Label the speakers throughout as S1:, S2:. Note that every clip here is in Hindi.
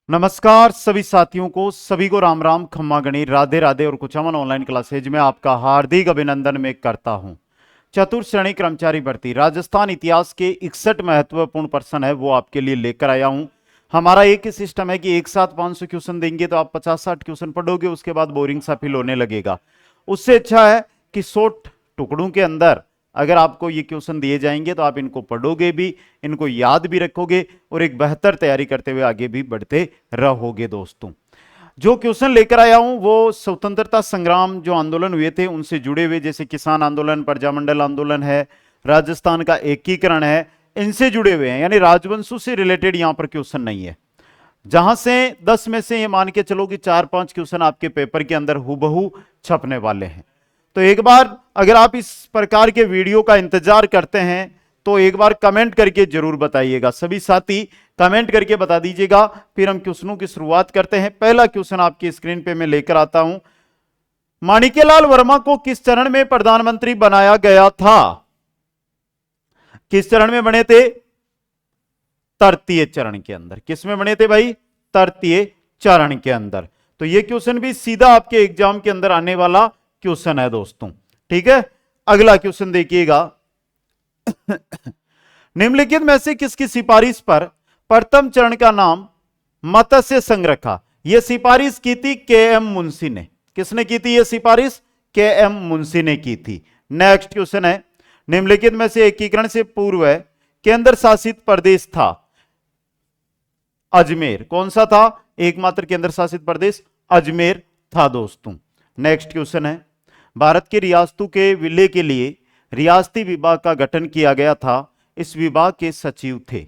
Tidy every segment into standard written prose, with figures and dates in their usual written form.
S1: नमस्कार सभी साथियों को, सभी को राम राम, खम्मा गणी, राधे राधे और कुचामन ऑनलाइन क्लासेज में आपका हार्दिक अभिनंदन मैं करता हूं। चतुर्थ श्रेणी कर्मचारी भर्ती राजस्थान इतिहास के 61 महत्वपूर्ण प्रश्न है वो आपके लिए लेकर आया हूं। हमारा एक ही सिस्टम है कि एक साथ 500 क्वेश्चन देंगे तो आप 50-60 क्वेश्चन पढ़ोगे, उसके बाद बोरिंग सा फील होने लगेगा। उससे अच्छा है कि शॉर्ट टुकड़ों के अंदर अगर आपको ये क्वेश्चन दिए जाएंगे तो आप इनको पढ़ोगे भी, इनको याद भी रखोगे और एक बेहतर तैयारी करते हुए आगे भी बढ़ते रहोगे। दोस्तों, जो क्वेश्चन लेकर आया हूं वो स्वतंत्रता संग्राम जो आंदोलन हुए थे उनसे जुड़े हुए, जैसे किसान आंदोलन, प्रजामंडल आंदोलन है, राजस्थान का एकीकरण है, इनसे जुड़े हुए हैं। यानी राजवंशों से रिलेटेड यहां पर क्वेश्चन नहीं है। जहां से 10 में से ये मान के चलो कि 4-5 क्वेश्चन आपके पेपर के अंदर हुबहू छपने वाले हैं। तो एक बार अगर आप इस प्रकार के वीडियो का इंतजार करते हैं तो एक बार कमेंट करके जरूर बताइएगा। सभी साथी कमेंट करके बता दीजिएगा, फिर हम क्वेश्चनों की शुरुआत करते हैं। पहला क्वेश्चन आपकी स्क्रीन पे मैं लेकर आता हूं। माणिक्यलाल वर्मा को किस चरण में प्रधानमंत्री बनाया गया था? किस चरण में बने थे? तृतीय चरण के अंदर। किस में बने थे भाई? तृतीय चरण के अंदर। तो यह क्वेश्चन भी सीधा आपके एग्जाम के अंदर आने वाला क्वेश्चन है दोस्तों। ठीक है, अगला क्वेश्चन देखिएगा। निम्नलिखित में से किसकी सिफारिश पर प्रथम चरण का नाम मत्स्य संघ रखा? यह सिफारिश की थी के एम मुंशी ने। किसने की थी यह सिफारिश? के एम मुंशी ने की थी। नेक्स्ट क्वेश्चन है, निम्नलिखित में से एकीकरण से पूर्व केंद्र शासित प्रदेश था अजमेर। कौन सा था? एकमात्र केंद्र शासित प्रदेश अजमेर था दोस्तों। नेक्स्ट क्वेश्चन है, भारत के रियासतों के विलय के लिए रियासती विभाग का गठन किया गया था। इस विभाग के सचिव थे,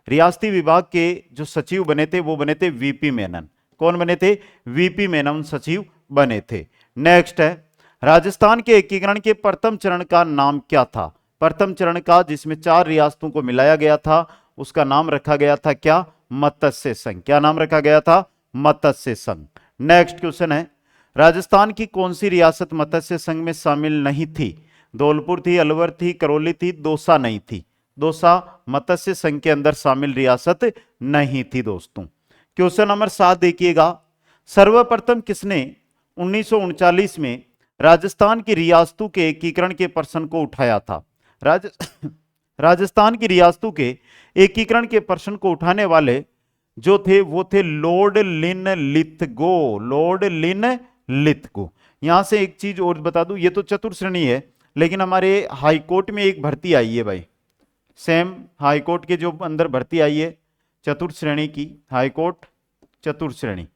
S1: रियासती विभाग के जो सचिव बने थे वो बने थे वीपी मेनन। कौन बने थे? वीपी मेनन सचिव बने थे। नेक्स्ट है, राजस्थान के एकीकरण के प्रथम चरण का नाम क्या था? प्रथम चरण का जिसमें 4 रियासतों को मिलाया गया था उसका नाम रखा गया था क्या? मत्स्य संघ। क्या नाम रखा गया था? मत्स्य संघ। नेक्स्ट क्वेश्चन है, राजस्थान की कौन सी रियासत मत्स्य संघ में शामिल नहीं थी? धौलपुर थी, अलवर थी, करौली थी, दौसा नहीं थी। दौसा मत्स्य संघ के अंदर शामिल रियासत नहीं थी दोस्तों। क्वेश्चन नंबर 7 देखिएगा। सर्वप्रथम किसने 1939 में राजस्थान की रियासतों के एकीकरण के प्रश्न को उठाया था? राज राजस्थान की रियासतों के एकीकरण के प्रश्न को उठाने वाले जो थे वो थे लॉर्ड लिनलिथगो। Lord Linlithgow. यहां से एक चीज और बता दूं, ये तो चतुर्थ श्रेणी है लेकिन हमारे हाईकोर्ट में एक भर्ती आई है भाई, सेम हाईकोर्ट के जो अंदर भर्ती आई है चतुर्थ श्रेणी की, हाईकोर्ट चतुर्थ श्रेणी,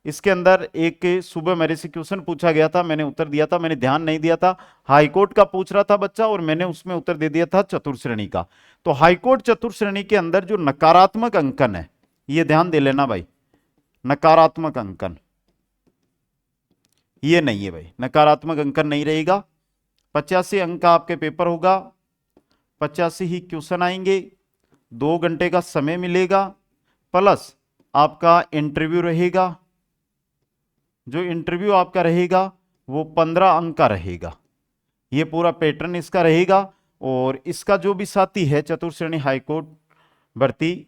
S1: इसके अंदर एक सुबह मेरे से क्वेश्चन पूछा गया था, मैंने उत्तर दिया था, मैंने ध्यान नहीं दिया था। हाईकोर्ट का पूछ रहा था बच्चा और मैंने उसमें उत्तर दे दिया था चतुर्थ श्रेणी का। तो हाईकोर्ट चतुर्थ श्रेणी के अंदर जो नकारात्मक अंकन है, ये ध्यान दे लेना भाई, नकारात्मक अंकन ये नहीं है भाई, नकारात्मक अंकन नहीं रहेगा। 85 अंक का आपके पेपर होगा, 85 ही क्वेश्चन आएंगे, 2 घंटे का समय मिलेगा, प्लस आपका इंटरव्यू रहेगा। जो इंटरव्यू आपका रहेगा वो 15 अंक का रहेगा। ये पूरा पैटर्न इसका रहेगा। और इसका जो भी साथी है चतुर्थ श्रेणी हाईकोर्ट भर्ती,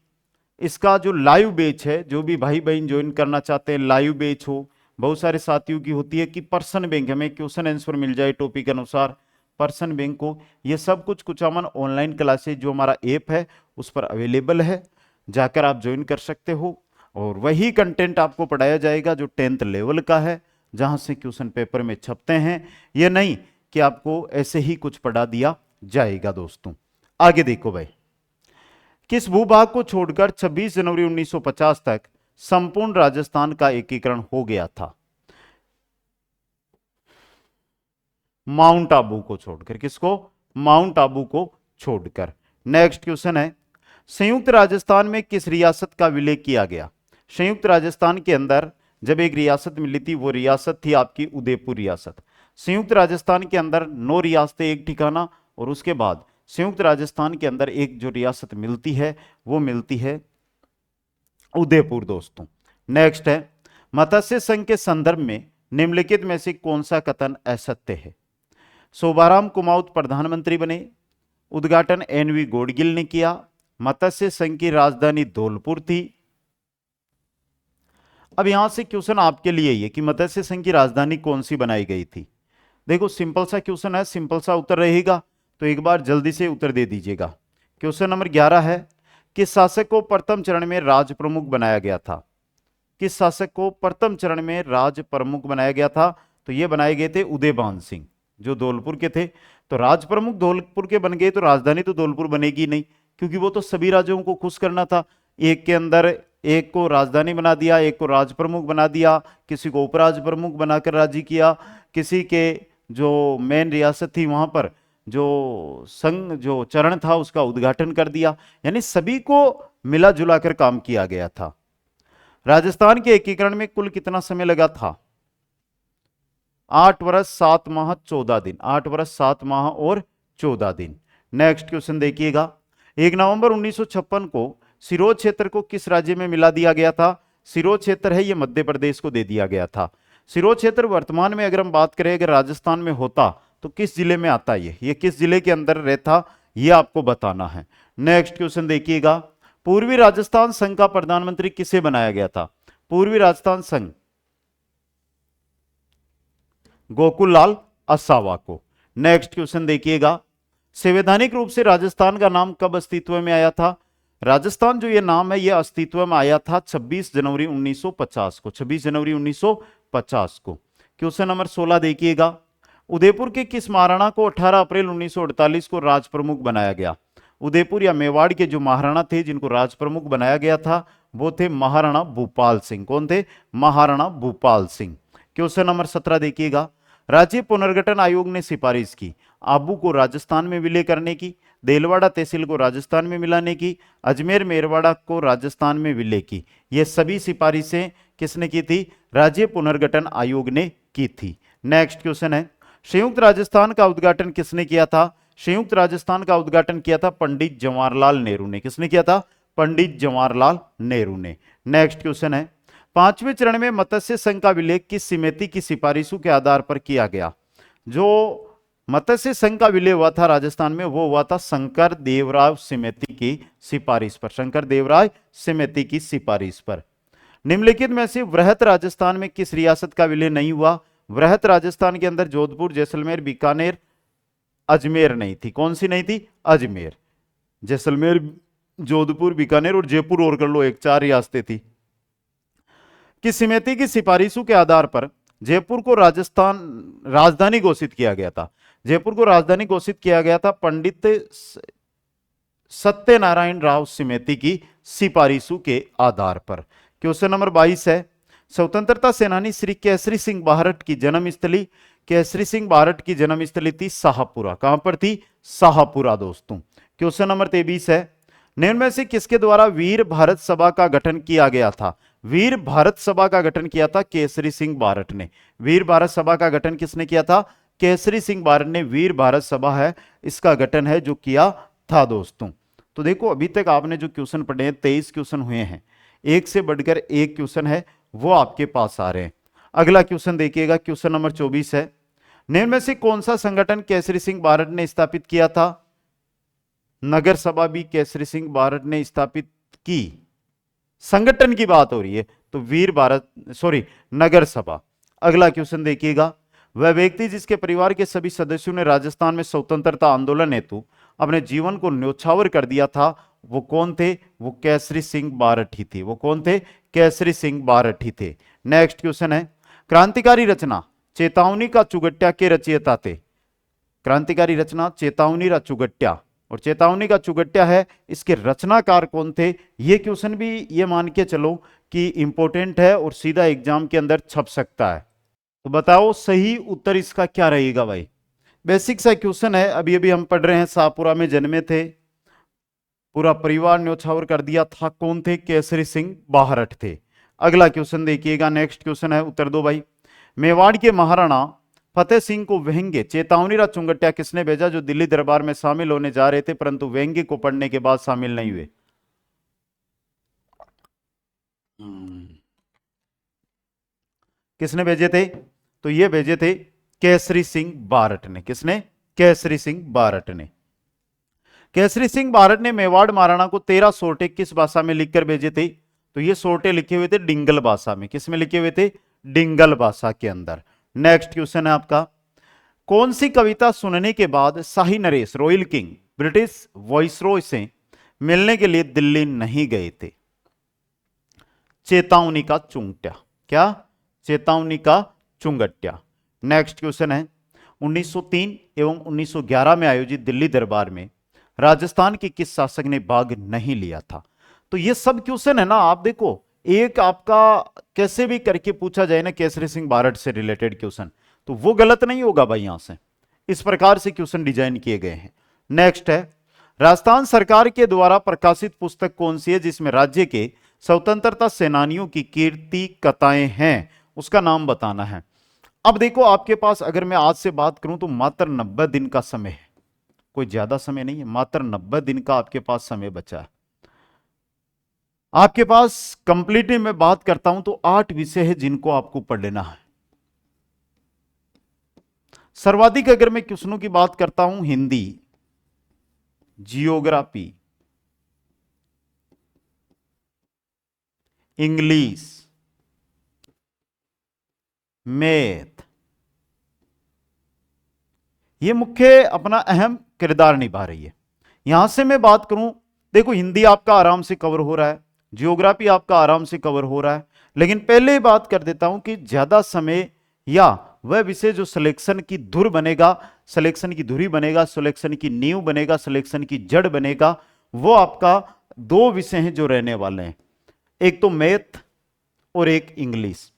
S1: इसका जो लाइव बैच है, जो भी भाई बहन ज्वाइन करना चाहते हैं लाइव बैच हो, बहुत सारे साथियों की होती है कि पर्सन बैंक हमें क्वेश्चन आंसर मिल जाए टॉपिक अनुसार, पर्सन बैंक को, ये सब कुछ कुचामन ऑनलाइन क्लासेज जो हमारा ऐप है उस पर अवेलेबल है, जाकर आप ज्वाइन कर सकते हो। और वही कंटेंट आपको पढ़ाया जाएगा जो 10th लेवल का है, जहां से क्वेश्चन पेपर में छपते हैं। ये नहीं कि आपको ऐसे ही कुछ पढ़ा दिया जाएगा दोस्तों। आगे देखो भाई, किस भूभाग को छोड़कर 26 जनवरी 1950 तक संपूर्ण राजस्थान का एकीकरण हो गया था? माउंट आबू को छोड़कर। किसको? माउंट आबू को छोड़कर। नेक्स्ट क्वेश्चन है, संयुक्त राजस्थान में किस रियासत का विलय किया गया? संयुक्त राजस्थान के अंदर जब एक रियासत मिली थी वो रियासत थी आपकी उदयपुर रियासत। संयुक्त राजस्थान के अंदर 9 रियासतें एक ठिकाना, और उसके बाद संयुक्त राजस्थान के अंदर एक जो रियासत मिलती है वो मिलती है उदयपुर दोस्तों। नेक्स्ट है, मत्स्य संघ के संदर्भ में निम्नलिखित में से कौन सा कथन असत्य है? शोभाराम कुमाऊत प्रधानमंत्री बने, उद्घाटन एनवी गोडगिल ने किया, मत्स्य संघ की राजधानी धौलपुर थी, अब यहां से क्वेश्चन आपके लिए ये कि मत्स्य संघ की राजधानी कौन सी बनाई गई थी। देखो सिंपल सा क्वेश्चन है, सिंपल सा उत्तर रहेगा, तो एक बार जल्दी से उत्तर दे दीजिएगा। क्वेश्चन नंबर 11 है, किस शासक को प्रथम चरण में राज प्रमुख बनाया गया था। किस शासक को प्रथम चरण में राज प्रमुख बनाया गया था, तो ये बनाए गए थे उदयभान सिंह, जो धौलपुर के थे। तो राज प्रमुख धौलपुर के बन गए, तो राजधानी तो धौलपुर बनेगी नहीं, क्योंकि वो तो सभी राज्यों को खुश करना था। एक के अंदर एक को राजधानी बना दिया, एक को राज प्रमुख बना दिया, किसी को उपराज प्रमुख बनाकर राजी किया, किसी के जो मेन रियासत थी वहां पर जो संघ जो चरण था उसका उद्घाटन कर दिया, यानी सभी को मिला जुला कर काम किया गया था। राजस्थान के एकीकरण में कुल कितना समय लगा था। 8 वर्ष 7 माह 14 दिन, 8 वर्ष 7 माह और 14 दिन। नेक्स्ट क्वेश्चन देखिएगा, 1 नवंबर 1956 को सिरोंज क्षेत्र को किस राज्य में मिला दिया गया था। सिरोंज क्षेत्र है ये मध्य प्रदेश को दे दिया गया था। सिरोंज क्षेत्र वर्तमान में अगर हम बात करें, अगर राजस्थान में होता तो किस जिले में आता ये किस जिले के अंदर रहता, ये आपको बताना है। नेक्स्ट क्वेश्चन देखिएगा, पूर्वी राजस्थान संघ का प्रधानमंत्री किसे बनाया गया था। पूर्वी राजस्थान संघ गोकुललाल असावा को। नेक्स्ट क्वेश्चन देखिएगा, संवैधानिक रूप से राजस्थान का नाम कब अस्तित्व में आया था। राजस्थान जो ये नाम है ये अस्तित्व में आया था 26 जनवरी 1950 को, 26 जनवरी 1950 को। क्वेश्चन नंबर 16 देखिएगा, उदयपुर के किस महाराणा को 18 अप्रैल 1948 को राज प्रमुख बनाया गया। उदयपुर या मेवाड़ के जो महाराणा थे जिनको राज प्रमुख बनाया गया था वो थे महाराणा भूपाल सिंह। कौन थे, महाराणा भूपाल सिंह। क्वेश्चन नंबर 17 देखिएगा, राज्य पुनर्गठन आयोग ने सिफारिश की आबू को राजस्थान में विलय करने की, देलवाड़ा तहसील को राजस्थान में मिलाने की, अजमेर मेरवाड़ा को राजस्थान में विलय की। ये सभी सिफारिशें किसने की थी, राज्य पुनर्गठन आयोग ने की थी। नेक्स्ट क्वेश्चन है, संयुक्त राजस्थान का उद्घाटन किसने किया था। संयुक्त राजस्थान का उद्घाटन किया था पंडित जवाहरलाल नेहरू ने। किसने किया था, पंडित जवाहरलाल नेहरू ने। नेक्स्ट क्वेश्चन है, 5वें चरण में मत्स्य संघ का विलय किस समिति की सिफारिशों के आधार पर किया गया। जो मत्स्य संघ का विलय हुआ था राजस्थान में वो हुआ था शंकर देवराय समिति की सिफारिश पर, शंकर देवराय समिति की सिफारिश पर। निम्नलिखित में से वृहत राजस्थान में किस रियासत का विलय नहीं हुआ। वृहत राजस्थान के अंदर जोधपुर, जैसलमेर, बीकानेर, अजमेर नहीं थी। कौन सी नहीं थी, अजमेर, जैसलमेर, जोधपुर, बीकानेर और जयपुर और कर लो, एक 4 रियासतें थी। कि समिति की सिफारिशों के आधार पर जयपुर को राजस्थान राजधानी घोषित किया गया था। जयपुर को राजधानी घोषित किया गया था पंडित सत्यनारायण राव समिति की सिफारिशों के आधार पर। क्वेश्चन नंबर 22 है, स्वतंत्रता सेनानी श्री केसरी सिंह बारट की जन्मस्थली। केसरी सिंह बारट की जन्मस्थली थी शाहपुरा। कहां पर थी, शाहपुरा दोस्तों। क्वेश्चन नंबर 23 है, निम्न में से किसके द्वारा वीर भारत सभा का गठन किया गया था। वीर भारत सभा का गठन किया था केसरी सिंह बारट ने। वीर भारत सभा का गठन किसने किया था, केसरी सिंह बारट ने। वीर भारत सभा है इसका गठन है जो किया था दोस्तों। तो देखो अभी तक आपने जो क्वेश्चन पढ़े हैं 23 क्वेश्चन हुए हैं, एक से बढ़कर एक क्वेश्चन है वो आपके पास आ रहे हैं। अगला क्वेश्चन देखिएगा, क्वेश्चन नंबर 24 है, निम्न में से कौन सा संगठन केसरी सिंह बारट ने स्थापित किया था। नगर सभा भी केसरी सिंह बारट ने स्थापित की। संगठन की बात हो रही है तो नगर सभा। अगला क्वेश्चन देखिएगा, वह व्यक्ति जिसके परिवार के सभी सदस्यों ने राजस्थान में स्वतंत्रता आंदोलन हेतु अपने जीवन को न्योछावर कर दिया था वो कौन थे, वो केसरी सिंह बारट ही थे। वो कौन थे, केसरी सिंह बारट ही थे। नेक्स्ट क्वेश्चन है, क्रांतिकारी रचना चेतावनी का चुगट्या के रचयिता थे। क्रांतिकारी रचना चेतावनी का चुगट्या, और चेतावनी का चुगट्या है इसके रचनाकार कौन थे। ये क्वेश्चन भी ये मान के चलो कि इंपॉर्टेंट है और सीधा एग्जाम के अंदर छप सकता है। तो बताओ सही उत्तर इसका क्या रहेगा भाई। बेसिक सा क्वेश्चन है, अभी अभी हम पढ़ रहे हैं शाहपुरा में जन्मे थे, पूरा परिवार न्योछावर कर दिया था। कौन थे, केसरी सिंह बारट थे। अगला क्वेश्चन देखिएगा, नेक्स्ट क्वेश्चन है, उत्तर दो भाई। मेवाड़ के महाराणा फतेह सिंह को व्यंग्य चेतावनी का चुंगटिया किसने भेजा, जो दिल्ली दरबार में शामिल होने जा रहे थे परंतु व्यंग्य को पढ़ने के बाद शामिल नहीं हुए। किसने भेजे थे, तो ये भेजे थे केसरी सिंह बारट ने। किसने, केसरी सिंह बारट ने। केसरी सिंह बारट ने मेवाड़ महाराणा को 13 सोरठे किस भाषा में लिखकर भेजे थे, तो तो ये सोटे लिखे हुए थे डिंगल भाषा में। किस में लिखे हुए थे? डिंगल भाषा के अंदर। नेक्स्ट क्वेश्चन है आपका, कौन सी कविता सुनने के बाद शाही नरेश रॉयल किंग ब्रिटिश वॉइसरॉय से मिलने के लिए दिल्ली नहीं गए थे? चेतावनी का चुंगट्या। क्या? चेतावनी का चुंगट्या। नेक्स्ट क्वेश्चन है, 1903 एवं 1911 में आयोजित दिल्ली दरबार में राजस्थान के किस शासक ने भाग नहीं लिया था? तो ये सब क्वेश्चन है ना, आप देखो एक आपका कैसे भी करके पूछा जाए ना केसरी सिंह बारठ से रिलेटेड क्वेश्चन, तो वो गलत नहीं होगा भाई। यहां से इस प्रकार से क्वेश्चन डिजाइन किए गए हैं। नेक्स्ट है, राजस्थान सरकार के द्वारा प्रकाशित पुस्तक कौन सी है जिसमें राज्य के स्वतंत्रता सेनानियों की कीर्ति कथाएं हैं? उसका नाम बताना है। अब देखो आपके पास अगर मैं आज से बात करूं तो मात्र 90 दिन का समय है, कोई ज्यादा समय नहीं है, मात्र 90 दिन का आपके पास समय बचा है आपके पास। कंप्लीटली मैं बात करता हूं तो 8 विषय है जिनको आपको पढ़ लेना है। सर्वाधिक अगर मैं क्वेश्चनों की बात करता हूं, हिंदी, जियोग्राफी, इंग्लिश, मैथ, ये मुख्य अपना अहम किरदार निभा रही है। यहां से मैं बात करूं, देखो हिंदी आपका आराम से कवर हो रहा है, जियोग्राफी आपका आराम से कवर हो रहा है, लेकिन पहले ही बात कर देता हूं कि ज्यादा समय या वह विषय जो सिलेक्शन की धुर बनेगा, सिलेक्शन की धुरी बनेगा, सिलेक्शन की नींव बनेगा, सिलेक्शन की जड़ बनेगा, वो आपका 2 विषय हैं जो रहने वाले हैं, एक तो मैथ और एक इंग्लिश।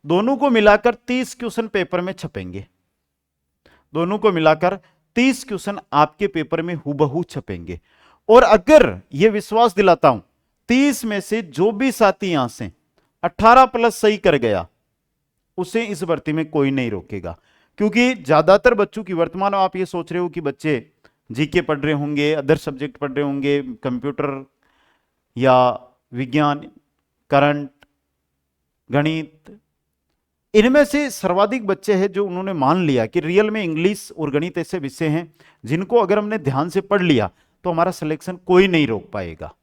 S1: दोनों को मिलाकर 30 क्वेश्चन पेपर में छपेंगे। दोनों को मिलाकर 30 क्वेश्चन आपके पेपर में हूबहू छपेंगे। और अगर यह विश्वास दिलाता हूं 30 में से जो भी साथी यहां से 18 प्लस सही कर गया उसे इस भर्ती में कोई नहीं रोकेगा। क्योंकि ज्यादातर बच्चों की वर्तमान आप ये सोच रहे हो कि बच्चे जीके पढ़ रहे होंगे, अदर सब्जेक्ट पढ़ रहे होंगे, कंप्यूटर या विज्ञान, करंट, गणित, इनमें से सर्वाधिक बच्चे हैं जो उन्होंने मान लिया कि रियल में इंग्लिश और गणित ऐसे विषय हैं जिनको अगर हमने ध्यान से पढ़ लिया तो हमारा सिलेक्शन कोई नहीं रोक पाएगा।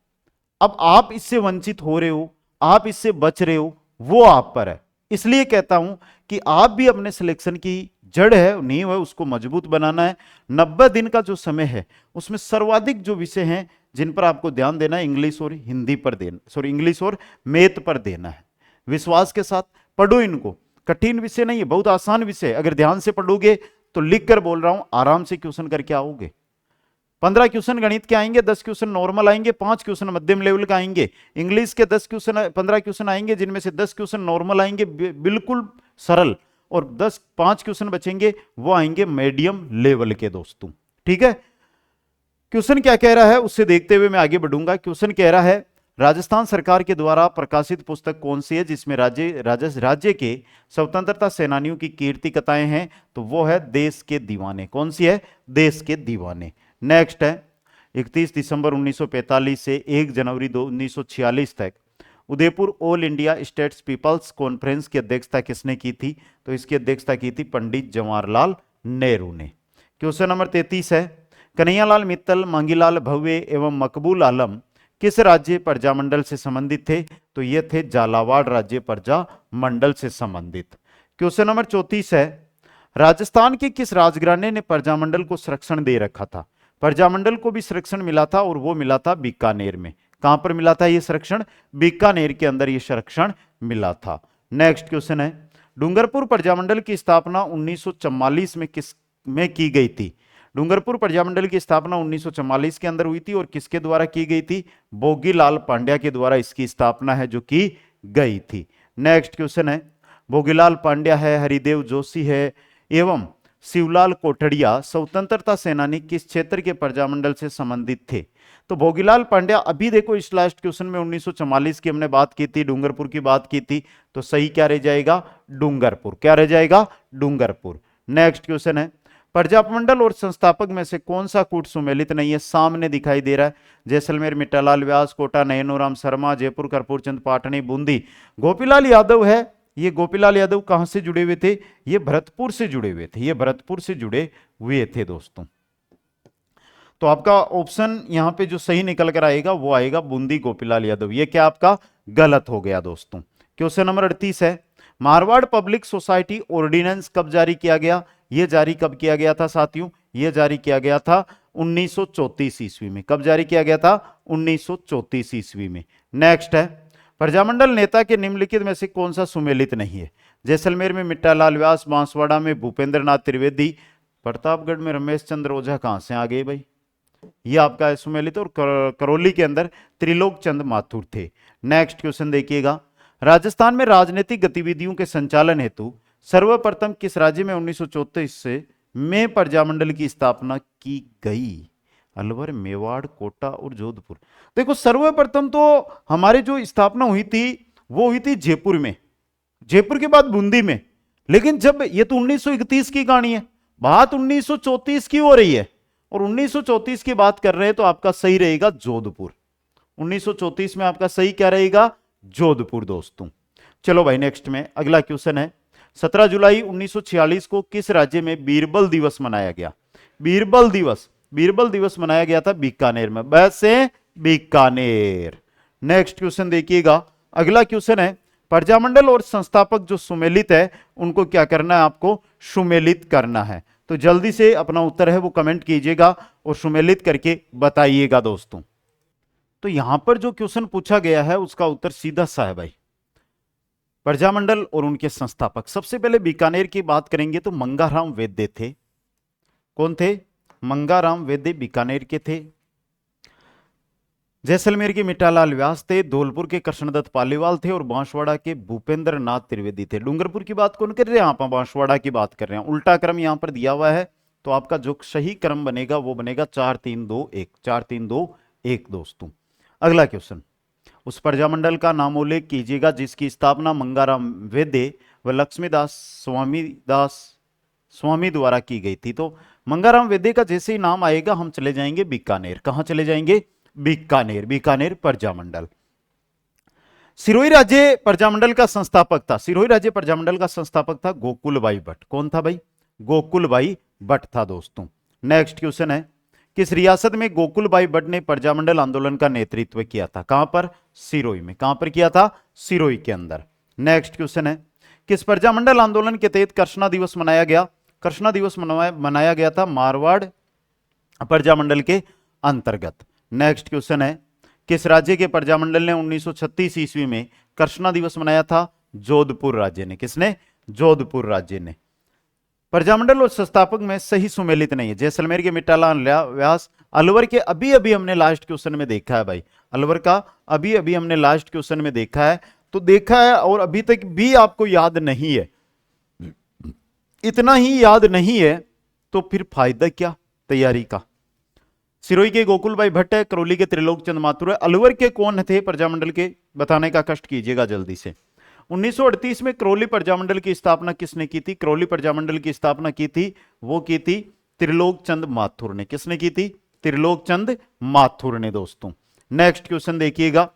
S1: अब आप इससे वंचित हो रहे हो, आप इससे बच रहे हो, वो आप पर है। इसलिए कहता हूं कि आप भी अपने सिलेक्शन की जड़ है, नींव है, उसको मजबूत बनाना है। 90 दिन का जो समय है उसमें सर्वाधिक जो विषय हैं जिन पर आपको ध्यान देना है, इंग्लिश और हिंदी पर देना, सॉरी इंग्लिश और मैथ पर देना है। विश्वास के साथ पढ़ो इनको, कठिन विषय नहीं है, बहुत आसान विषय। अगर ध्यान से पढ़ोगे तो लिख कर बोल रहा हूं आराम से क्वेश्चन करके आओगे। 15 क्वेश्चन गणित के आएंगे, 10 क्वेश्चन नॉर्मल आएंगे, 5 क्वेश्चन मध्यम लेवल का आएंगे। इंग्लिश के 15 क्वेश्चन आएंगे जिनमें से 10 क्वेश्चन नॉर्मल आएंगे बिल्कुल सरल, और 5 क्वेश्चन बचेंगे वो आएंगे मीडियम लेवल के दोस्तों। ठीक है, क्वेश्चन क्या कह रहा है उससे देखते हुए मैं आगे बढ़ूंगा। क्वेश्चन कह रहा है राजस्थान सरकार के द्वारा प्रकाशित पुस्तक कौन सी है जिसमें राज्य के स्वतंत्रता सेनानियों की कीर्ति कथाएं हैं? तो वो है देश के दीवाने। कौन सी है? देश के दीवाने। नेक्स्ट है, 31 दिसंबर 1945 से 1 जनवरी 1946 तक Udaipur all India states people's conference की अध्यक्षता किसने की थी? तो इसकी अध्यक्षता की थी पंडित जवाहरलाल नेहरू ने। क्वेश्चन नंबर 33 है, कन्हैयालाल मित्तल, मांगीलाल भव्य एवं मकबूल आलम किस राज्य प्रजामंडल से संबंधित थे? तो ये थे झालावाड़ राज्य प्रजामंडल से संबंधित। क्वेश्चन नंबर 34 है, राजस्थान के किस राजघराने ने प्रजामंडल को संरक्षण दे रखा था? प्रजामंडल को भी संरक्षण मिला था और वो मिला था बीकानेर में। कहां पर मिला था ये संरक्षण? बीकानेर के अंदर ये संरक्षण मिला था। नेक्स्ट क्वेश्चन है, डूंगरपुर प्रजामंडल की स्थापना 1944 में किस में की गई थी? डूंगरपुर प्रजामंडल की स्थापना 1944 के अंदर हुई थी और किसके द्वारा की गई थी? भोगीलाल पांड्या के द्वारा इसकी स्थापना है जो की गई थी। नेक्स्ट क्वेश्चन है, भोगीलाल पांड्या है, हरिदेव जोशी है एवं शिवलाल कोठड़िया स्वतंत्रता सेनानी किस क्षेत्र के प्रजामंडल से संबंधित थे? तो भोगीलाल पांड्या, अभी देखो इस लास्ट क्वेश्चन में 1944 की हमने बात की थी, डूंगरपुर की बात की थी, तो सही क्या रह जाएगा? डूंगरपुर। क्या रह जाएगा? डूंगरपुर। नेक्स्ट क्वेश्चन है, प्रजामंडल और संस्थापक में से कौन सा कूट सुमेलित नहीं है? सामने दिखाई दे रहा है, जैसलमेर मिट्टालाल व्यास, कोटा नयनोराम शर्मा, जयपुर कर्पूरचंद पाटनी, बूंदी गोपीलाल यादव है। ये गोपीलाल यादव कहां से जुड़े हुए थे? ये भरतपुर से जुड़े हुए थे, ये भरतपुर से जुड़े हुए थे दोस्तों। तो आपका ऑप्शन यहां पे जो सही निकल कर आएगा वो आएगा बूंदी गोपीलाल यादव। ये क्या आपका गलत हो गया दोस्तों। क्वेश्चन नंबर 38 है, मारवाड़ पब्लिक सोसाइटी ऑर्डिनेंस कब जारी किया गया? यह जारी कब किया गया था साथियों? यह जारी किया गया था 1934 ईस्वी में। कब जारी किया गया था? 1934 ईस्वी में। नेक्स्ट है, प्रजामंडल नेता के निम्नलिखित में से कौन सा सुमेलित नहीं है? जैसलमेर में मिट्टालाल व्यास, बांसवाड़ा में भूपेंद्र नाथ त्रिवेदी, प्रतापगढ़ में रमेश चंद्र ओझा। कहां से आ गए भाई? ये आपका है सुमेलित। और करौली के अंदर त्रिलोक चंद माथुर थे। नेक्स्ट क्वेश्चन देखिएगा, राजस्थान में राजनीतिक गतिविधियों के संचालन हेतु सर्वप्रथम किस राज्य में 1934 से में प्रजामंडल की स्थापना की गई? अलवर, मेवाड़, कोटा और जोधपुर। देखो सर्वप्रथम तो हमारी जो स्थापना हुई थी वो हुई थी जयपुर में, जयपुर के बाद बूंदी में। लेकिन जब ये तो 1931 की कहानी है, बात 1934 की हो रही है और 1934 की बात कर रहे हैं तो आपका सही रहेगा जोधपुर। 1934 में आपका सही क्या रहेगा? जोधपुर दोस्तों। चलो भाई नेक्स्ट में अगला क्वेश्चन है, 17 जुलाई 1946 को किस राज्य में बीरबल दिवस मनाया गया? बीरबल दिवस, बीरबल दिवस मनाया गया था बीकानेर में। वैसे बीकानेर। नेक्स्ट क्वेश्चन देखिएगा, अगला क्वेश्चन है, प्रजामंडल और संस्थापक जो सुमेलित है उनको क्या करना है? आपको सुमेलित करना है। तो जल्दी से अपना उत्तर है वो कमेंट कीजिएगा और सुमेलित करके बताइएगा दोस्तों। तो यहां पर जो क्वेश्चन पूछा गया है उसका उत्तर सीधा सा है भाई, प्रजामंडल और उनके संस्थापक। सबसे पहले बीकानेर की बात करेंगे तो मंगाराम वैद्य थे। कौन थे? मंगाराम वैद्य बीकानेर के थे। जैसलमेर के मिट्टालाल व्यास थे, धौलपुर के कृष्णदत्त पालीवाल थे और बांसवाड़ा के भूपेंद्र नाथ त्रिवेदी थे। डूंगरपुर की बात कौन कर रहे हैं? आप बांसवाड़ा की बात कर रहे हैं। उल्टा क्रम यहां पर दिया हुआ है तो आपका जो सही क्रम बनेगा वो बनेगा 4 3 2 1, 4 3 2 1 दोस्तों। अगला क्वेश्चन, उस प्रजामंडल का नामोल्लेख कीजिएगा जिसकी स्थापना मंगाराम वैद्य व लक्ष्मीदास स्वामी द्वारा की गई थी। तो मंगाराम वैद्य का जैसे ही नाम आएगा हम चले जाएंगे बीकानेर। कहां चले जाएंगे? बीकानेर। बीकानेर प्रजामंडल। सिरोही राज्य प्रजामंडल का संस्थापक था, सिरोही राज्य प्रजामंडल का संस्थापक था गोकुलबाई भट्ट। कौन था भाई? गोकुलबाई भट्ट था दोस्तों। नेक्स्ट क्वेश्चन है, किस रियासत में गोकुलबाई भट्ट ने प्रजामंडल आंदोलन का नेतृत्व किया था? कहां पर? सिरोही में। कहां पर किया था? सिरोही के अंदर। नेक्स्ट क्वेश्चन है, किस प्रजामंडल आंदोलन के तहत कृष्णा दिवस मनाया गया? कृष्णा दिवस मनाया गया था मारवाड़ प्रजामंडल के अंतर्गत। नेक्स्ट क्वेश्चन है, किस राज्य के प्रजामंडल ने 1936 ईस्वी में कृष्णा दिवस मनाया था? जोधपुर राज्य ने। किसने? जोधपुर राज्य ने। प्रजामंडल और संस्थापक में सही सुमेलित नहीं है। जैसलमेर के मिट्टालाल व्यास, अलवर के अभी अभी हमने लास्ट क्वेश्चन में देखा है भाई, अलवर का अभी अभी हमने लास्ट क्वेश्चन में देखा है। तो देखा है और अभी तक भी आपको याद नहीं है, इतना ही याद नहीं है तो फिर फायदा क्या तैयारी का? सिरोही के गोकुलबाई भट्ट है, करौली के त्रिलोक चंद माथुर है। अलवर के कौन थे प्रजामंडल के? बताने का कष्ट कीजिएगा जल्दी से। 1938 में करौली प्रजामंडल की स्थापना किसने की थी? करौली प्रजामंडल की स्थापना की थी, वो की थी त्रिलोक चंद माथुर ने। किसने की थी? त्रिलोक चंद माथुर ने दोस्तों। नेक्स्ट क्वेश्चन देखिएगा,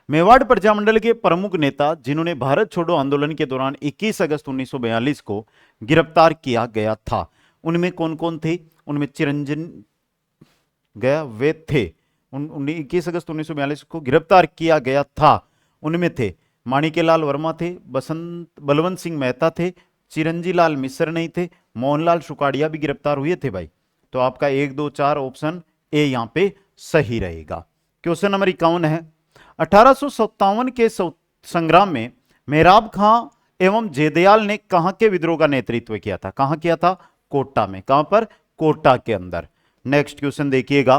S1: मेवाड़ प्रजामंडल के प्रमुख नेता जिन्होंने भारत छोड़ो आंदोलन के दौरान 21 अगस्त 1942 को गिरफ्तार किया गया था, उनमें कौन कौन थे? उनमें चिरंजन गया वे थे। 21 अगस्त 1942 को गिरफ्तार किया गया था, उनमें थे माणिक्यलाल वर्मा थे, बलवंत सिंह मेहता थे, चिरंजीलाल मिश्र नहीं थे, मोहनलाल सुकाड़िया भी गिरफ्तार हुए थे भाई। तो आपका 1 2 4 ऑप्शन ए यहां पे सही रहेगा। क्वेश्चन नंबर 51 है, 1857 के संग्राम में मेहराब खां एवं जयदयाल ने कहां के विद्रोह का नेतृत्व किया था? कहां किया था? कोटा में। कहां पर? कोटा के अंदर। नेक्स्ट क्वेश्चन देखिएगा,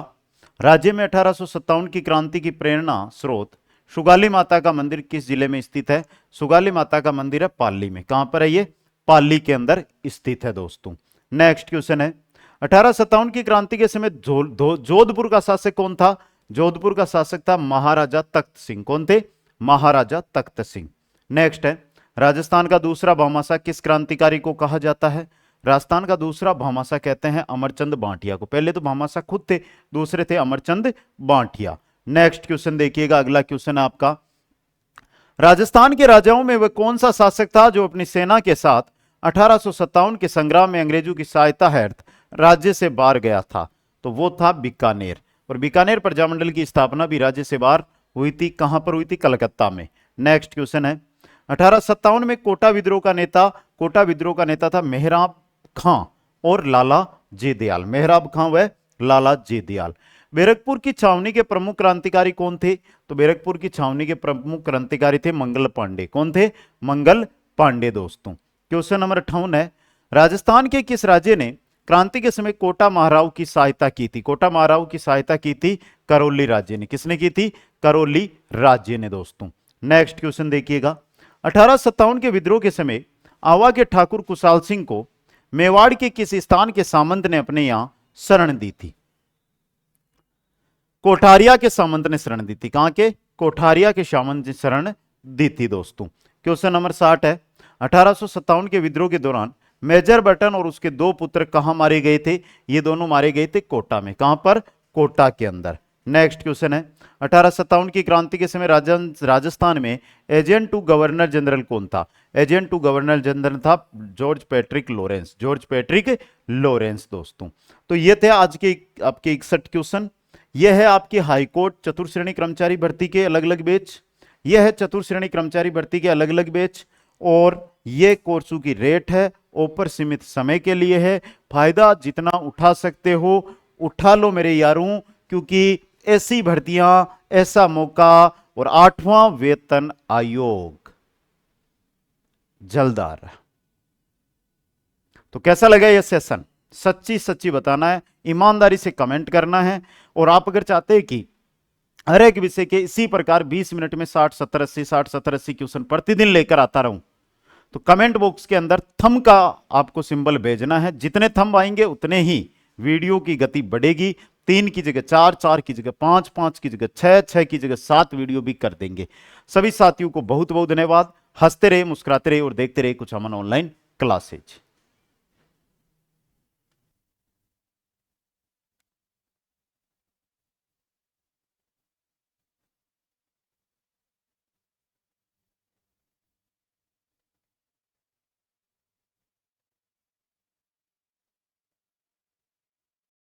S1: राज्य में 1857 की क्रांति की प्रेरणा स्रोत सुगाली माता का मंदिर किस जिले में स्थित है? सुगाली माता का मंदिर है पाली में। कहां पर है ये? पाली के अंदर स्थित है दोस्तों। नेक्स्ट क्वेश्चन है, 1857 की क्रांति के समय जोधपुर का शासक कौन था? जोधपुर का शासक था महाराजा तख्त सिंह। कौन थे? महाराजा तख्त सिंह। नेक्स्ट है, राजस्थान का दूसरा भामाशाह किस क्रांतिकारी को कहा जाता है? राजस्थान का दूसरा भामाशाह कहते हैं अमरचंद बांटिया को। पहले तो भामाशाह खुद थे, दूसरे थे अमरचंद बांटिया। नेक्स्ट क्वेश्चन देखिएगा, अगला क्वेश्चन है आपका, राजस्थान के राजाओं में वह कौन सा शासक था जो अपनी सेना के साथ 1857 के संग्राम में अंग्रेजों की सहायता हेतु राज्य से बाहर गया था? तो वो था बीकानेर। और बीकानेर प्रजामंडल की स्थापना भी राज्य से बाहर हुई थी, कहां पर हुई थी? कलकत्ता में। नेक्स्ट क्वेश्चन है 1857 में कोटा विद्रोह का नेता था मेहराब खां और लाला जेदयाल। मेहराब खां व लाला जेदयाल। बैरकपुर की छावनी के प्रमुख क्रांतिकारी कौन थे? तो बैरकपुर की छावनी के प्रमुख क्रांतिकारी थे मंगल पांडे। कौन थे? मंगल पांडे दोस्तों। क्वेश्चन नंबर 58 है राजस्थान के किस राज्य ने क्रांति के समय कोटा महाराव की सहायता की थी? कोटा महाराव की सहायता की थी करौली राज्य ने। किसने की थी? करौली राज्य ने दोस्तों। नेक्स्ट क्वेश्चन देखिएगा 1857 के विद्रोह के समय आवा के ठाकुर कुशाल सिंह को मेवाड़ के किस स्थान के सामंत ने अपने यहां शरण दी थी? कोठारिया के सामंत ने शरण दी थी। कहां के? कोठारिया के सामंत ने शरण दी थी दोस्तों। क्वेश्चन नंबर 60 है 1857 के विद्रोह के दौरान मेजर बटन और उसके दो पुत्र कहां मारे गए थे? ये दोनों मारे गए थे कोटा में। कहां पर? कोटा के अंदर। नेक्स्ट क्वेश्चन है 1857 की क्रांति के समय राजस्थान में एजेंट टू गवर्नर जनरल कौन था? एजेंट टू गवर्नर जनरल था George Patrick Lawrence. George Patrick Lawrence दोस्तों। तो ये थे आज के आपके 61 क्वेश्चन। यह है आपके हाईकोर्ट चतुर्श्रेणी कर्मचारी भर्ती के अलग अलग बैच। यह है चतुर्श्रेणी कर्मचारी भर्ती के अलग अलग बैच और ये कोर्सों की रेट है। ऑफर सीमित समय के लिए है। फायदा जितना उठा सकते हो उठा लो मेरे यारों, क्योंकि ऐसी भर्तियां, ऐसा मौका और 8वां वेतन आयोग जल्द आ रहा है। तो कैसा लगा यह सेशन? सच्ची सच्ची बताना है, ईमानदारी से कमेंट करना है। और आप अगर चाहते हैं कि हर एक विषय के इसी प्रकार 20 मिनट में 60 70 80 क्वेश्चन प्रतिदिन लेकर आता रहूं, तो कमेंट बॉक्स के अंदर थंब का आपको सिंबल भेजना है। जितने थंब आएंगे उतने ही वीडियो की गति बढ़ेगी। 3 की जगह 4, 4 की जगह 5, 5 की जगह 6, 6 की जगह 7 वीडियो भी कर देंगे। सभी साथियों को बहुत बहुत धन्यवाद। हंसते रहे, मुस्कुराते रहे और देखते रहे कुछ अमन ऑनलाइन क्लासेज।